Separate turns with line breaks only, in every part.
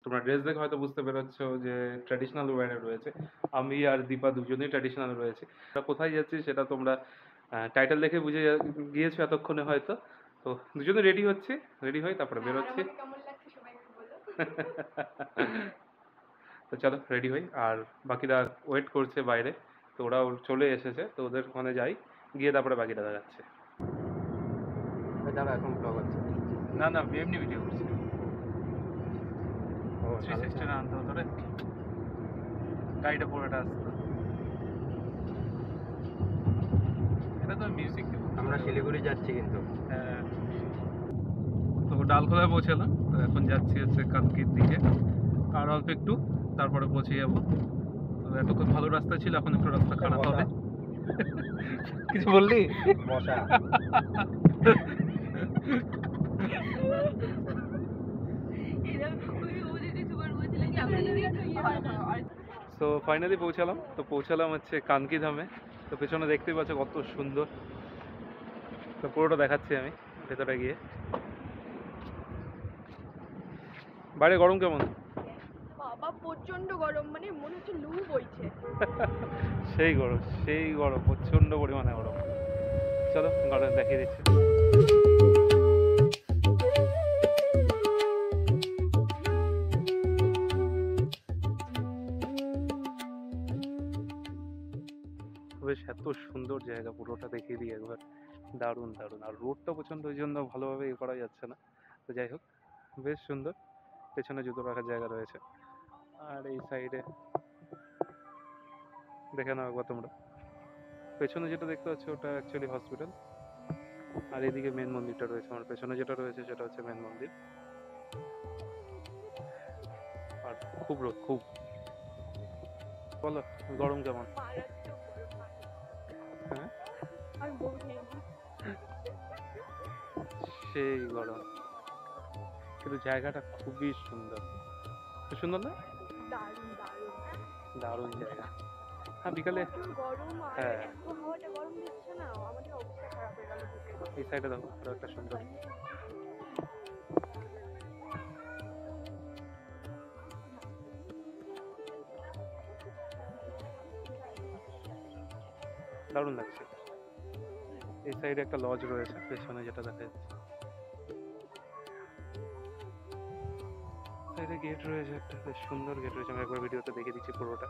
তোমরা ড্রেস দেখে হয়তো বুঝতে পেরেছো যে ট্র্যাডিশনাল ওয়্যারে রয়েছে। আমি আর দীপা দুজনেই ট্র্যাডিশনাল রয়েছে। আমরা কোথায় যাচ্ছি সেটা তোমরা টাইটেল দেখে বুঝে গিয়েছো এতক্ষণে হয়তো। তো দুজনে রেডি হচ্ছি, রেডি হই তারপরে বেরোচ্ছি। তো চলো রেডি হই, আর বাকিরা ওয়েট করছে বাইরে। তো ওরাও চলে এসেছে, তো ওদের ওখানে যাই, গিয়ে তারপরে বাকিটা দেখাচ্ছে।
দাঁড়া এখন ব্লগ হচ্ছে।
না না, এমনি ভিডিও করছি।
ও
360 না আনতে হতো রে, গাড়িটা পুরোটা আসতো। এটা তো মিউজিক।
আমরা শিলিগুড়ি যাচ্ছি কিন্তু।
হ্যাঁ, তো ডালখোলায় পৌঁছালাম, তো এখন যাচ্ছি হচ্ছে কানকির দিকে, আর অল্প একটু তারপরে পৌঁছে যাবো। তো এতক্ষণ ভালো রাস্তা ছিল, এখন একটু রাস্তা খারাপ হবে। কিছু বললি?
বসা।
তো ফাইনালি পৌঁছালাম, তো পৌঁছালাম হচ্ছে কানকি ধামে। তো পেছনে দেখতেই পাচ্ছ কত সুন্দর। তো পুরোটা দেখাচ্ছি আমি ভেতরে গিয়ে। বাইরে গরম কেমন?
বাবা প্রচন্ড গরম, মানে মনে হচ্ছে লু বইছে।
সেই গরম, সেই গরম, প্রচণ্ড পরিমাণে গরম। চলো গরম দেখিয়ে দিচ্ছি। বেশ এত সুন্দর জায়গা, পুরোটা দেখিয়ে দিই একবার। দারুণ দারুণ, আর রোডটা প্রচণ্ড, ওই জন্য ভালোভাবে করা যাচ্ছে না। তো যাই হোক, বেশ সুন্দর। পেছনে জুতো রাখার জায়গা রয়েছে, আর এই সাইডে দেখে নাও একবার তোমরা। পেছনে যেটা দেখতে পাচ্ছ ওটা অ্যাকচুয়ালি হসপিটাল, আর এদিকে মেন মন্দিরটা রয়েছে। আমার পেছনে যেটা রয়েছে সেটা হচ্ছে মেন মন্দির। আর খুব রোদ, খুব। বলো গরম কেমন? হ্যাঁ, সেই গরম, কিন্তু জায়গাটা খুবই সুন্দর। খুব সুন্দর না?
দারুণ দারুণ
দারুণ জায়গা। হ্যাঁ বিকালে,
গরম, আর
হ্যাঁ
এত হাওয়াটা গরম দিচ্ছে না, আমাদের অবস্থা খারাপ হয়ে গেল।
এই সাইডে দেখো আরো একটা সুন্দর। দারুণ লাগছে। এই সাইডে একটা লজ রয়েছে পেছনে যেটা দেখা যাচ্ছে। সাইডে গেট রয়েছে একটা, বেশ সুন্দর গেট রয়েছে। আমি একবার ভিডিওতে দেখে দিচ্ছি পুরোটা।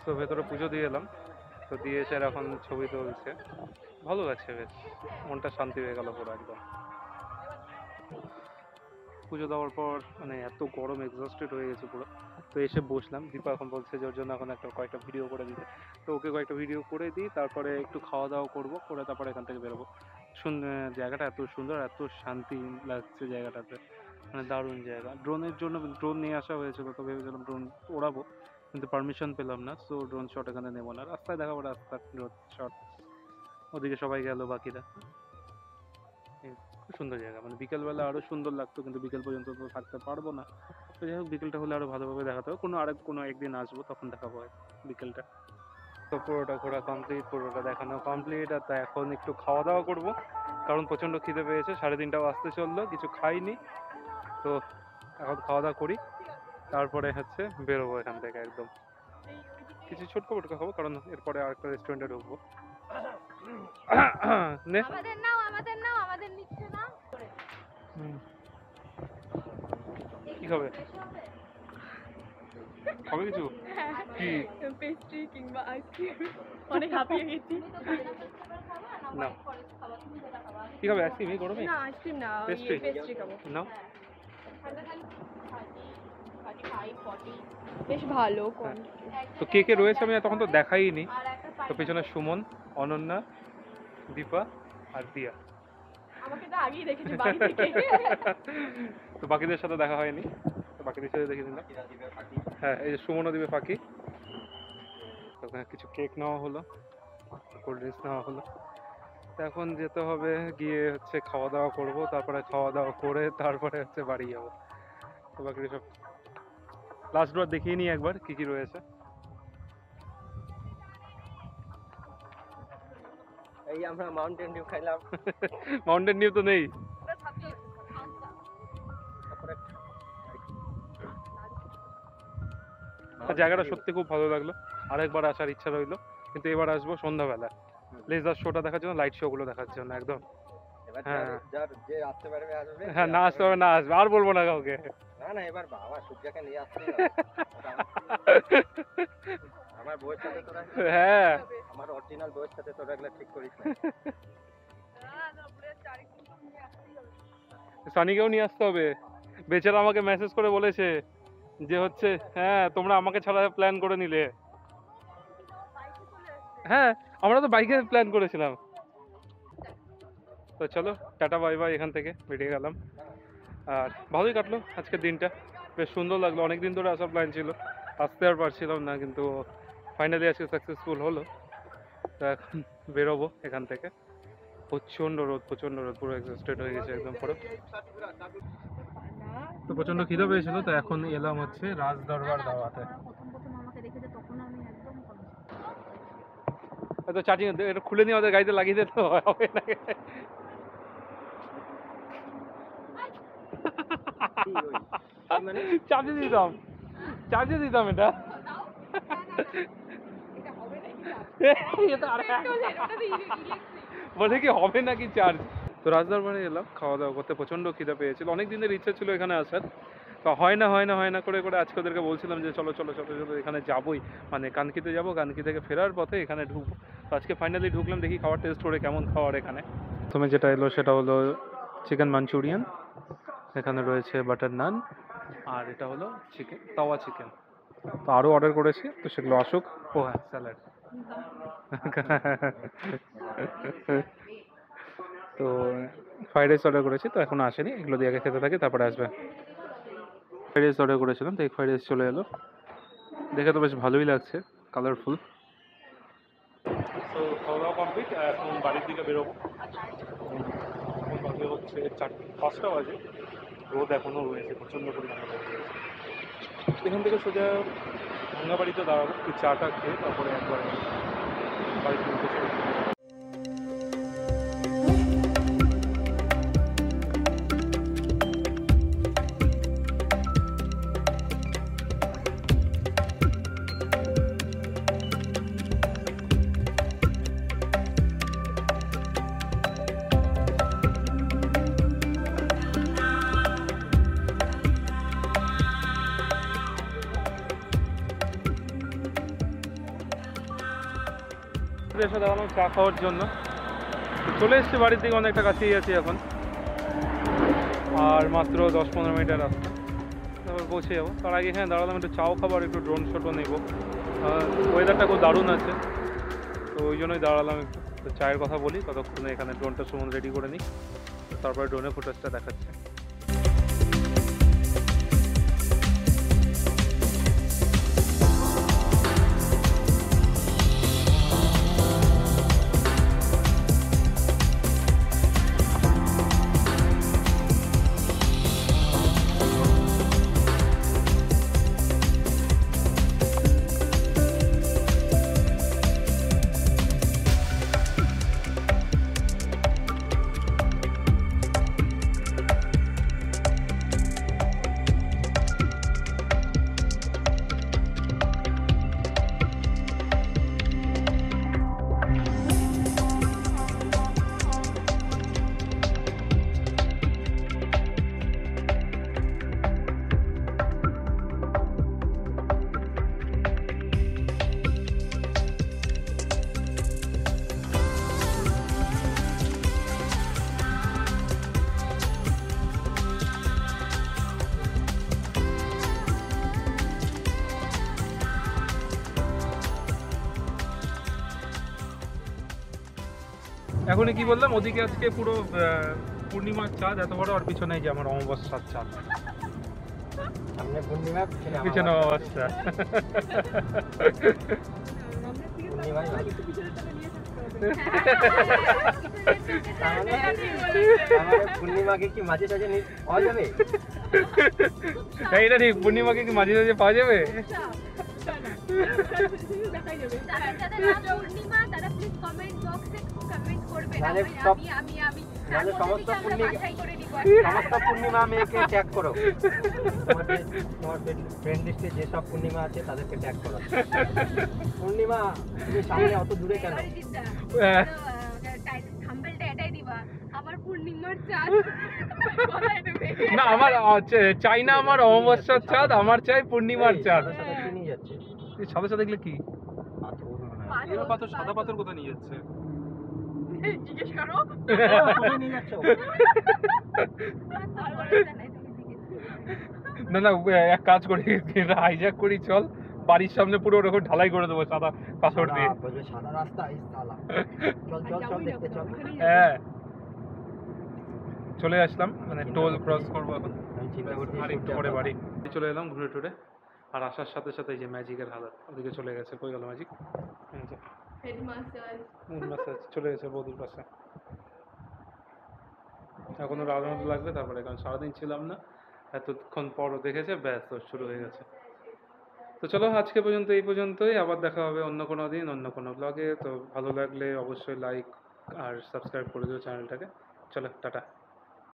তো ভেতরে পুজো দিয়ে এলাম, তো দিয়ে এসে এখন ছবি তুলছে। ভালো লাগছে, বেশ মনটা শান্তি হয়ে গেল পুরো একদম। পুজো দেওয়ার পর মানে এত গরম, এক্সস্টেড হয়ে গেছে পুরো। তো এসে বসলাম, দীপা এখন বলছে যে ওর জন্য এখন একটা কয়েকটা ভিডিও করে দিতে। তো ওকে কয়েকটা ভিডিও করে দিই, তারপরে একটু খাওয়া দাওয়া করবো, করে তারপরে এখান থেকে বেরোবো। জায়গাটা এত সুন্দর, এত শান্তি লাগছে জায়গাটাতে, মানে দারুণ জায়গা। ড্রোনের জন্য ড্রোন নিয়ে আসা হয়েছিল, তো ভেবেছিলাম ড্রোন ওড়াবো, কিন্তু পারমিশন পেলাম না। সো ড্রোন শট এখানে নেবো না, রাস্তায় দেখাবো রাস্তার ড্রোন শট। ওদিকে সবাই গেল বাকিরা। খুব সুন্দর জায়গা, মানে বিকেলবেলা আরও সুন্দর লাগতো, কিন্তু বিকেল পর্যন্ত তো থাকতে পারবো না। তো যাই হোক, বিকেলটা হলে আরও ভালোভাবে দেখাতে হবে। কোনো একদিন আসবো, তখন দেখাবো বিকেলটা। তো পুরোটা ঘোরা কমপ্লিট, পুরোটা দেখানো কমপ্লিট। আর তাই এখন একটু খাওয়া দাওয়া করবো, কারণ প্রচণ্ড খিদে পেয়েছে। 3:30টাও আসতে চললো, কিছু খাইনি। তো এখন খাওয়া দাওয়া করি, তারপরে হচ্ছে বেরোবো এখান থেকে একদম। কিছু ছোট্ট মোটকা খাবো, কারণ এরপরে আরেকটা রেস্টুরেন্টে ঢুকবো। নে
আমাদের নাও, আমাদের নাও, আমাদের নিচ্ছে না।
কি খাবে? খাবে কিছু? কি?
পেস্ট্রি কিংবা আইসক্রিম। অনেক হাঁপিয়ে গেছি।
না, কি খাবে? আইসক্রিম এই গরমে?
না আইসক্রিম না,
পেস্ট্রি
পেস্ট্রি খাবো।
না।
বেশ ভালো।
তো কে কে রয়েছে আমি তখন তো দেখাইনি। তো পেছনে সুমন, অনন্যা, দীপা আর দিয়া।
আমাকে তো আগেই দেখেছি বাড়ি থেকে।
তো বাকিদের সাথে দেখা হয়নি, তো বাকিদের সাথে দেখে নিলাম। হ্যাঁ, এই যে সুমনা দ্বীপে পাখি, ওখানে কিছু কেক নেওয়া হলো, কোল্ড ড্রিঙ্কস নেওয়া হলো। তো এখন যেতে হবে, গিয়ে হচ্ছে খাওয়া দাওয়া করবো, তারপরে খাওয়া দাওয়া করে তারপরে হচ্ছে বাড়ি যাবো। তো বাকি সব লাস্ট বার দেখিয়ে নিই একবার কি কি রয়েছে।
এই আমরা মাউন্টেন ডিউ খাইলাম।
মাউন্টেন ডিউ তো নেই। জায়গাটা সত্যি খুব ভালো লাগলো, আরেকবার আসার ইচ্ছা রইলো, কিন্তু এবার আসবো সন্ধ্যাবেলা লেজার শোটা দেখার জন্য, লাইট শো গুলো দেখার জন্য একদম।
এবার
হ্যাঁ।
যার যে আসতে পারবে আসবে।
হ্যাঁ, না আসতে হবে না আসবে, আর বলবো না কাউকে।
না না, এবার বাবা সূর্যকে নিয়ে আসতে আমার বউয়ের সাথে তোরা,
হ্যাঁ,
আমার অরিজিনাল বউয়ের সাথে তোরা এগুলো ঠিক করিস না।
সানিকেও নিয়ে আসতে হবে। বেচারা আমাকে মেসেজ করে বলেছে যে হচ্ছে হ্যাঁ তোমরা আমাকে ছাড়া প্ল্যান করে নিলে। হ্যাঁ, আমরা তো বাইকে প্ল্যান করেছিলাম। তো চলো টাটা বাই বাই, এখান থেকে বেরিয়ে গেলাম। আর ভালোই কাটলো আজকের দিনটা, বেশ সুন্দর লাগলো। অনেক দিন ধরে আসার প্ল্যান ছিল, আসতে আর পারছিলাম না, কিন্তু ফাইনালি আজকে সাকসেসফুল হলো। তো এখন বেরোবো এখান থেকে। প্রচণ্ড রোদ, পুরো এক্সস্টেড হয়ে গেছে একদম পুরো। তো প্রচণ্ড খিদে পেয়েছিল, তো এখন এলাম হচ্ছে রাজ দরবার দাওয়াতে।
প্রথম আমাকে দেখেছে তখন আমি একদম
তো চার্জিং এটা খুলে নিয়ে আমাদের গাড়িতে লাগিয়ে দিতে হবে না?
মানে
চার্জে দিতাম এটা। বলে কি হবে নাকি চার্জ? তো রাজদরবারে এলাম খাওয়া দাওয়া করতে, প্রচণ্ড খিদে পেয়েছিল, অনেক দিনের ইচ্ছা ছিল এখানে আসার। তো হয় না করে আজকে ওদেরকে বলছিলাম যে চলো এখানে যাবোই, মানে কানকিতে যাবো, কানকি থেকে ফেরার পথে এখানে ঢুকবো। তো আজকে ফাইনালি ঢুকলাম, দেখি খাবার টেস্ট করে কেমন খাবার এখানে। প্রথমে যেটা এলো সেটা হলো চিকেন মাঞ্চুরিয়ান, এখানে রয়েছে বাটার নান, আর এটা হলো চিকেন তাওয়া চিকেন। তো আরও অর্ডার করেছি, তো সেগুলো আসুক। ও হ্যাঁ, স্যালাড। তো ফ্রাইড রাইস অর্ডার করেছি, তো এখনো আসেনি, এগুলো দিয়ে আগে খেতে থাকি তারপরে আসবে। ফ্রাইড রাইস অর্ডার করেছিলাম, তো এই ফ্রাইড রাইস চলে এলো, দেখে তো বেশ ভালোই লাগছে, কালারফুল। তো খাওয়া দাওয়া কমপ্লিট, এখন বাড়ির দিকে বেরোবো। এখন বাজে হচ্ছে 4-5টা বাজে, রোদ এখনও রয়েছে, প্রচণ্ড পরিমাণে রোদ রয়েছে। এখান থেকে সোজা ভাঙ্গাবাড়িতে দাঁড়াবো, একটু চাটা খেয়ে তারপরে একবার বাড়িতে উঠে চলে যাবো। এসে দাঁড়ালাম চা খাওয়ার জন্য, চলে এসেছি বাড়ির দিকে, অনেকটা কাছেই আছি এখন, আর মাত্র 10-15 মিনিটের রাস্তা, তারপর পৌঁছে যাবো। তার আগে এখানে দাঁড়ালাম একটু চাও খাবার, একটু ড্রোন শটও নেব। ওয়েদারটা খুব দারুণ আছে, তো ওই জন্যই দাঁড়ালাম একটু। তো চায়ের কথা বলি, ততক্ষণে এখানে ড্রোনটা সুমন রেডি করে নিই, তারপরে ড্রোনের ফুটেজটা দেখাচ্ছে। এখনই কি বললাম, ওদিকে আজকে পুরো পূর্ণিমার চাঁদ এত বড়, আর পিছনে এই যে আমার অমাবস্যার চাঁদ,
সামনে পূর্ণিমা
পিছনে অমাবস্যা।
পূর্ণিমাই ভালো। পূর্ণিমাকে কি মাঝে টাঝে পাওয়া যাবে?
এইটা ঠিক, পূর্ণিমাকে কি মাঝে মাঝে পাওয়া যাবে?
পূর্ণিমা তারা প্লিজ কমেন্ট বক্সে কমেন্ট করবেন।
নাহলে সব-
আমি
নাহলে সমস্ত পূর্ণিমা
বাছাই করে দিব।
সমস্ত পূর্ণিমা মেয়েকে ট্যাগ করো। তোমার ফ্রেন্ড লিস্টে যেসব পূর্ণিমা আছে তাদেরকে ট্যাগ করো। পূর্ণিমা তুমি সামনে অত দূরে কেন?
থাম্বনেলটা এটাই দিবা, আমার পূর্ণিমার চাঁদ কোথায় দেবে?
না, আমার চাই না আমার অমাবস্যার চাঁদ, আমার চাই পূর্ণিমার
এই,
চাঁদ।
সাদা সাদা কি নিয়ে যাচ্ছে?
এই সাদা সাদা দেখলে কি?
পাথর মনে হয়।
পাথর, সাদা পাথর কোথায় নিয়ে যাচ্ছে?
জিজ্ঞেস করো।
কোথায় নিয়ে যাচ্ছ?
না না, এক কাজ করি, হাইজ্যাক করি, চল বাড়ির সামনে পুরো ওরকম ঢালাই করে দেবো সাদা পাথর দিয়ে।
বলবে সাদা রাস্তা এই সালা। চল চল চল দেখতে চল।
হ্যাঁ, চলে আসলাম, মানে টোল ক্রস করবো এখন,
আমি চিন্তা করছি
আর একটু পরে বাড়ি চলে এলাম ঘুরে টুরে। আর আসার সাথে সাথে এই যে ম্যাজিকের হাজার ওদিকে চলে গেছে। কই গেল ম্যাজিক?
হেডমাস্টার
মুন মাসাজ চলে গেছে বৌদির পাশে। এখন ওর আলাদা লাগবে তারপরে, কারণ সারাদিন ছিলাম না, এতক্ষণ পরও দেখেছে, ব্যাস তো শুরু হয়ে গেছে। তো চলো আজকে পর্যন্ত এই পর্যন্তই, আবার দেখা হবে অন্য কোনো দিন অন্য কোনো ব্লগে। তো ভালো লাগলে অবশ্যই লাইক আর সাবস্ক্রাইব করে দিও চ্যানেলটাকে। চলো টাটা।